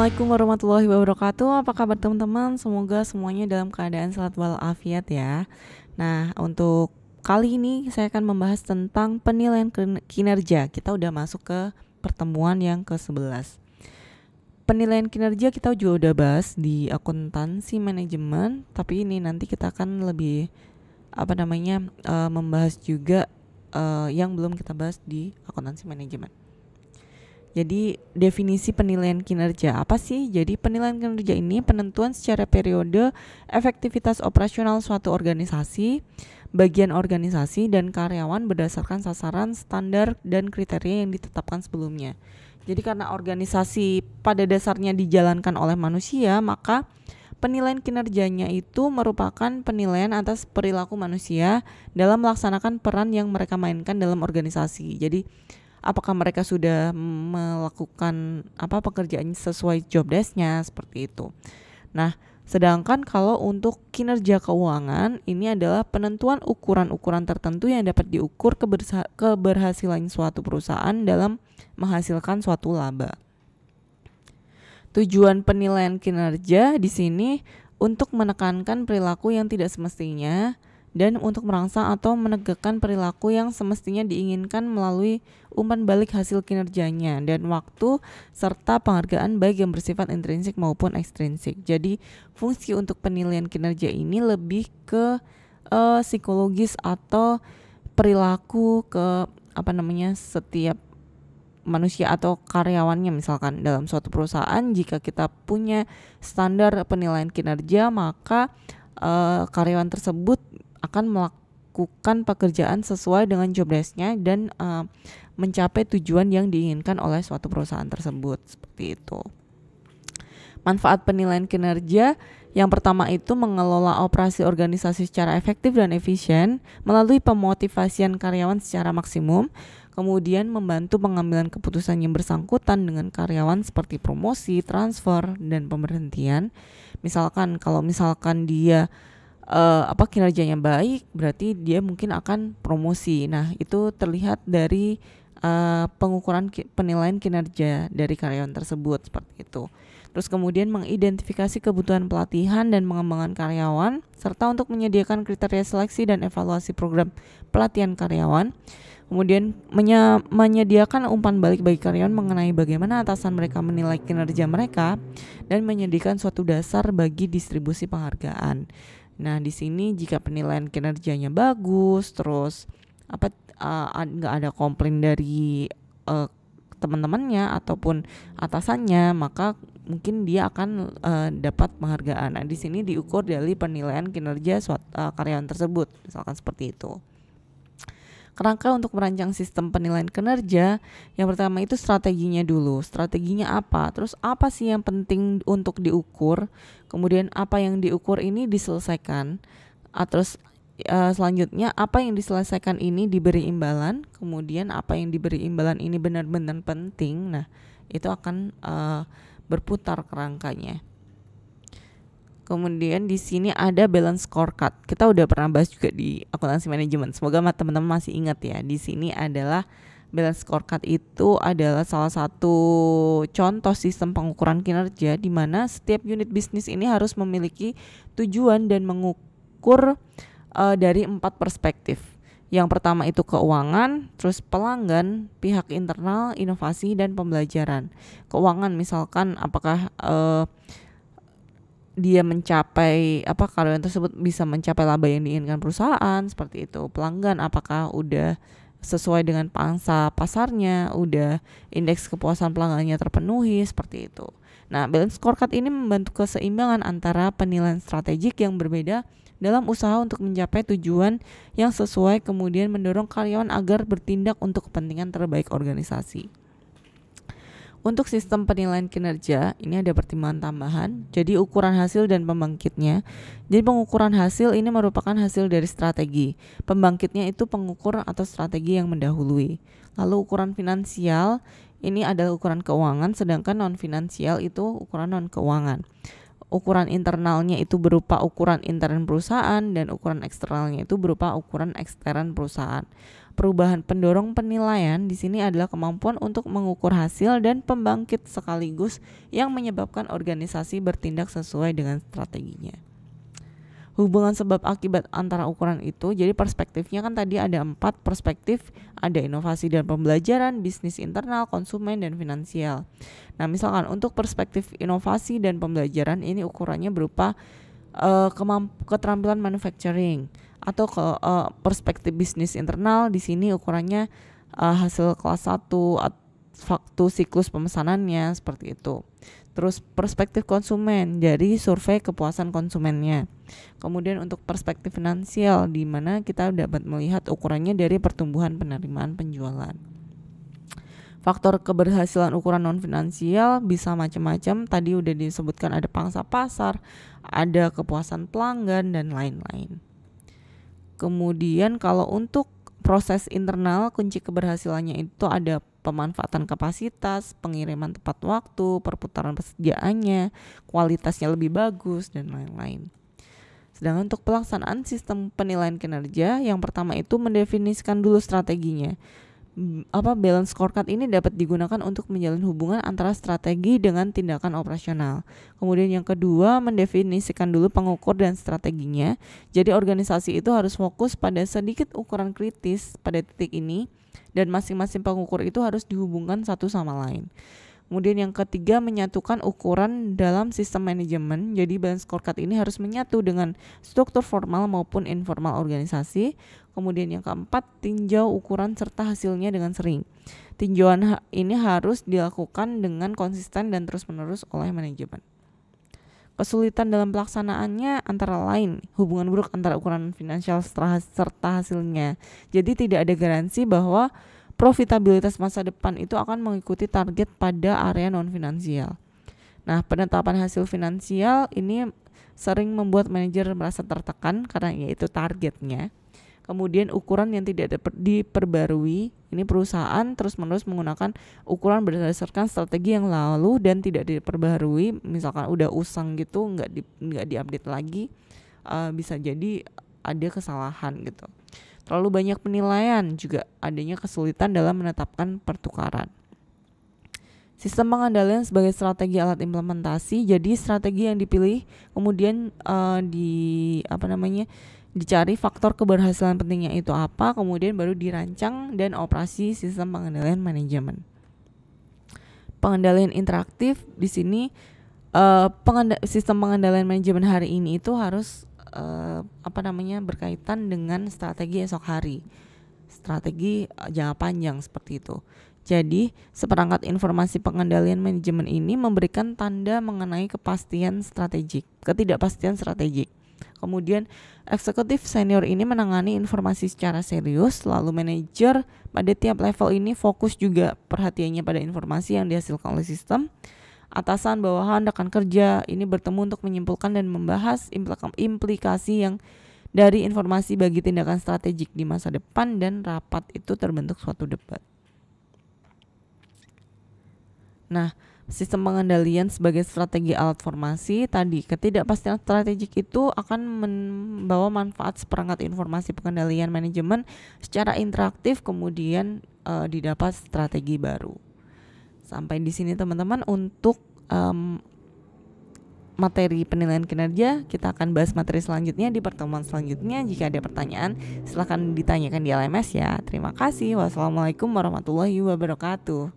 Assalamualaikum warahmatullahi wabarakatuh. Apa kabar teman-teman? Semoga semuanya dalam keadaan sehat walafiat ya. Nah, untuk kali ini saya akan membahas tentang penilaian kinerja. Kita udah masuk ke pertemuan yang ke-11. Penilaian kinerja kita juga udah bahas di akuntansi manajemen, tapi ini nanti kita akan lebih membahas juga yang belum kita bahas di akuntansi manajemen. Jadi definisi penilaian kinerja apa sih? Jadi penilaian kinerja ini penentuan secara periode efektivitas operasional suatu organisasi, bagian organisasi dan karyawan berdasarkan sasaran, standar dan kriteria yang ditetapkan sebelumnya. Jadi karena organisasi pada dasarnya dijalankan oleh manusia, maka penilaian kinerjanya itu merupakan penilaian atas perilaku manusia dalam melaksanakan peran yang mereka mainkan dalam organisasi. Jadi apakah mereka sudah melakukan pekerjaan sesuai job desk-nya seperti itu. Nah, sedangkan kalau untuk kinerja keuangan ini adalah penentuan ukuran-ukuran tertentu yang dapat diukur keberhasilan suatu perusahaan dalam menghasilkan suatu laba. Tujuan penilaian kinerja di sini untuk menekankan perilaku yang tidak semestinya dan untuk merangsang atau menegakkan perilaku yang semestinya diinginkan melalui umpan balik hasil kinerjanya dan waktu serta penghargaan baik yang bersifat intrinsik maupun ekstrinsik. Jadi fungsi untuk penilaian kinerja ini lebih ke psikologis atau perilaku ke setiap manusia atau karyawannya. Misalkan dalam suatu perusahaan jika kita punya standar penilaian kinerja, maka karyawan tersebut akan melakukan pekerjaan sesuai dengan job desk-nya dan mencapai tujuan yang diinginkan oleh suatu perusahaan tersebut. Seperti itu. Manfaat penilaian kinerja yang pertama itu mengelola operasi organisasi secara efektif dan efisien melalui pemotivasian karyawan secara maksimum, kemudian membantu pengambilan keputusan yang bersangkutan dengan karyawan seperti promosi, transfer, dan pemberhentian. Kalau misalkan dia kinerjanya baik, berarti dia mungkin akan promosi. Nah, itu terlihat dari pengukuran penilaian kinerja dari karyawan tersebut seperti itu. Terus kemudian mengidentifikasi kebutuhan pelatihan dan pengembangan karyawan serta untuk menyediakan kriteria seleksi dan evaluasi program pelatihan karyawan. Kemudian menyediakan umpan balik bagi karyawan mengenai bagaimana atasan mereka menilai kinerja mereka dan menyediakan suatu dasar bagi distribusi penghargaan. Nah, di sini jika penilaian kinerjanya bagus, terus nggak ada komplain dari teman-temannya ataupun atasannya, maka mungkin dia akan dapat penghargaan. Nah, di sini diukur dari penilaian kinerja karyawan tersebut, misalkan seperti itu. Kerangka untuk merancang sistem penilaian kinerja, yang pertama itu strateginya dulu. Strateginya apa? Terus apa sih yang penting untuk diukur? Kemudian apa yang diukur ini diselesaikan. Terus selanjutnya apa yang diselesaikan ini diberi imbalan. Kemudian apa yang diberi imbalan ini benar-benar penting. Nah, itu akan berputar kerangkanya. Kemudian di sini ada balance scorecard. Kita udah pernah bahas juga di akuntansi manajemen. Semoga teman-teman masih ingat ya. Di sini adalah balance scorecard itu adalah salah satu contoh sistem pengukuran kinerja di mana setiap unit bisnis ini harus memiliki tujuan dan mengukur dari 4 perspektif. Yang pertama itu keuangan, terus pelanggan, pihak internal, inovasi dan pembelajaran. Keuangan misalkan apakah dia mencapai karyawan tersebut bisa mencapai laba yang diinginkan perusahaan seperti itu. Pelanggan apakah udah sesuai dengan pangsa pasarnya, udah indeks kepuasan pelanggannya terpenuhi seperti itu. Nah, balance scorecard ini membantu keseimbangan antara penilaian strategik yang berbeda dalam usaha untuk mencapai tujuan yang sesuai, kemudian mendorong karyawan agar bertindak untuk kepentingan terbaik organisasi. Untuk sistem penilaian kinerja, ini ada pertimbangan tambahan. Jadi ukuran hasil dan pembangkitnya. Jadi pengukuran hasil ini merupakan hasil dari strategi. Pembangkitnya itu pengukur atau strategi yang mendahului. Lalu ukuran finansial, ini adalah ukuran keuangan, sedangkan non finansial itu ukuran non keuangan. ukuran internalnya itu berupa ukuran intern perusahaan dan ukuran eksternalnya itu berupa ukuran ekstern perusahaan. Perubahan pendorong penilaian di sini adalah kemampuan untuk mengukur hasil dan pembangkit sekaligus yang menyebabkan organisasi bertindak sesuai dengan strateginya. Hubungan sebab akibat antara ukuran itu, jadi perspektifnya kan tadi ada 4 perspektif, ada inovasi dan pembelajaran, bisnis internal, konsumen, dan finansial. Nah misalkan untuk perspektif inovasi dan pembelajaran ini ukurannya berupa keterampilan manufacturing, atau perspektif bisnis internal di sini ukurannya hasil kelas 1 waktu siklus pemesanannya seperti itu. Terus perspektif konsumen dari survei kepuasan konsumennya. Kemudian untuk perspektif finansial di mana kita dapat melihat ukurannya dari pertumbuhan penerimaan penjualan. Faktor keberhasilan ukuran non finansial bisa macam-macam. Tadi udah disebutkan ada pangsa pasar, ada kepuasan pelanggan dan lain-lain. Kemudian kalau untuk proses internal, kunci keberhasilannya itu ada pemanfaatan kapasitas, pengiriman tepat waktu, perputaran persediaannya, kualitasnya lebih bagus, dan lain-lain. Sedangkan untuk pelaksanaan sistem penilaian kinerja, yang pertama itu mendefinisikan dulu strateginya. Balance scorecard ini dapat digunakan untuk menjalin hubungan antara strategi dengan tindakan operasional. Kemudian yang kedua, mendefinisikan dulu pengukur dan strateginya. Jadi organisasi itu harus fokus pada sedikit ukuran kritis pada titik ini, dan masing-masing pengukur itu harus dihubungkan satu sama lain. Kemudian yang ketiga, menyatukan ukuran dalam sistem manajemen. Jadi balance scorecard ini harus menyatu dengan struktur formal maupun informal organisasi. Kemudian yang keempat, tinjau ukuran serta hasilnya dengan sering. Tinjauan ini harus dilakukan dengan konsisten dan terus-menerus oleh manajemen. Kesulitan dalam pelaksanaannya antara lain hubungan buruk antara ukuran finansial serta hasilnya. Jadi tidak ada garansi bahwa profitabilitas masa depan itu akan mengikuti target pada area non finansial. Nah, penetapan hasil finansial ini sering membuat manajer merasa tertekan karena yaitu targetnya. Kemudian ukuran yang tidak diperbarui, ini perusahaan terus-menerus menggunakan ukuran berdasarkan strategi yang lalu dan tidak diperbarui. Misalkan udah usang gitu, nggak diupdate lagi, bisa jadi ada kesalahan gitu. Terlalu banyak penilaian, juga adanya kesulitan dalam menetapkan pertukaran. Sistem pengendalian sebagai strategi alat implementasi. Jadi strategi yang dipilih kemudian dicari faktor keberhasilan pentingnya itu apa, kemudian baru dirancang dan operasi sistem pengendalian manajemen. Pengendalian interaktif di sini sistem pengendalian manajemen hari ini itu harus berkaitan dengan strategi esok hari, strategi jangka panjang seperti itu. Jadi seperangkat informasi pengendalian manajemen ini memberikan tanda mengenai ketidakpastian strategik. Kemudian eksekutif senior ini menangani informasi secara serius, lalu manajer pada tiap level ini fokus juga perhatiannya pada informasi yang dihasilkan oleh sistem. Atasan, bawahan, rekan kerja ini bertemu untuk menyimpulkan dan membahas implikasi yang dari informasi bagi tindakan strategik di masa depan, dan rapat itu terbentuk suatu debat. Nah, sistem pengendalian sebagai strategi alat formasi tadi, ketidakpastian strategik itu akan membawa manfaat seperangkat informasi pengendalian manajemen secara interaktif, kemudian didapat strategi baru. Sampai di sini teman-teman untuk materi penilaian kinerja. Kita akan bahas materi selanjutnya di pertemuan selanjutnya. Jika ada pertanyaan, silakan ditanyakan di LMS ya. Terima kasih. Wassalamualaikum warahmatullahi wabarakatuh.